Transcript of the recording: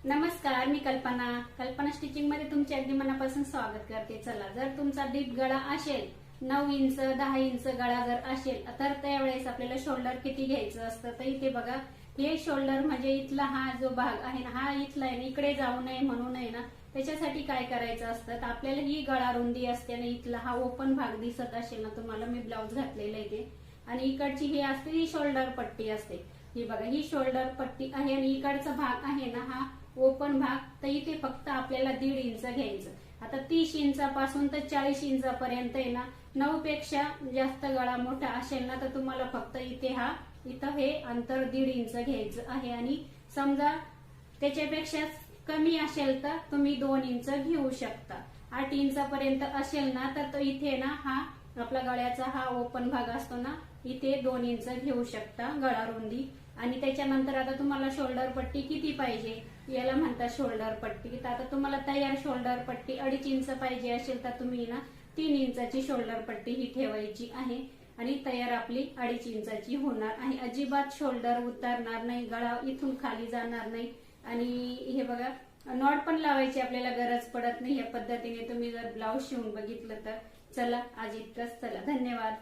नमस्कार, मी कल्पना स्टिचिंग मध्ये तुमचे अगदी मनापासून स्वागत करते। चला, जर तुमचा डीप गळा असेल 9 इंच 10 इंच गळा जर असेल तर त्यावेळेस आपल्याला शोल्डर किती घ्यायचं असतं। तर इथे बघा, हे शोल्डर म्हणजे इथला हा जो भाग आहे ना, हा इथला आहे ना, इकडे जाऊ नये म्हणून आहे ना, त्याच्यासाठी काय करायचं असतं। तर आपल्याला ही गळा रुंदी असते ना, इथला हा ओपन भाग दिसत असेल ना तुम्हाला, मी ब्लाऊज घातलेला आहे ते, आणि इकडची ही असते ही शोल्डर पट्टी असते। ही बघा, ही शोल्डर पट्टी आहे आणि इकडचा भाग आहे ना हा ओपन भाग, तर इथे फक्त आपल्याला 1.5 इंच घ्यायचं। आता 30 इंचापासून तर 40 इंचापर्यंत आहे ना, 9 पेक्षा जास्त गळा मोठा असेल ना तर तुम्हाला फक्त इथं हे अंतर 1.5 इंच घ्यायचं आहे। आणि समजा त्याच्यापेक्षा कमी असेल तर तुम्ही 2 इंच घेऊ शकता। 8 इंचापर्यंत असेल ना तर तो इथे ना हा आपला गळ्याचा हा ओपन भाग असतो ना, इथे 2 इंच घेऊ शकता गळा रुंदी। आणि त्याच्यानंतर आता तुम्हाला शोल्डर पट्टी किती पाहिजे, याला म्हणतात शोल्डर पट्टी। तर आता तुम्हाला तयार शोल्डर पट्टी 2.5 इंच पाहिजे असेल तर तुम्ही ना 3 इंचाची शोल्डर पट्टी ही ठेवायची आहे आणि तयार आपली 2.5 इंचाची होणार आहे। अजिबात शोल्डर उतरणार नाही, गळा इथून खाली जाणार नाही। आणि हे बघा, नॉट पण लावायची आपल्याला गरज पडत नाही। या पद्धतीने तुम्ही जर ब्लाऊज शिवून बघितलं तर चला, आज इतकंच। चला, धन्यवाद।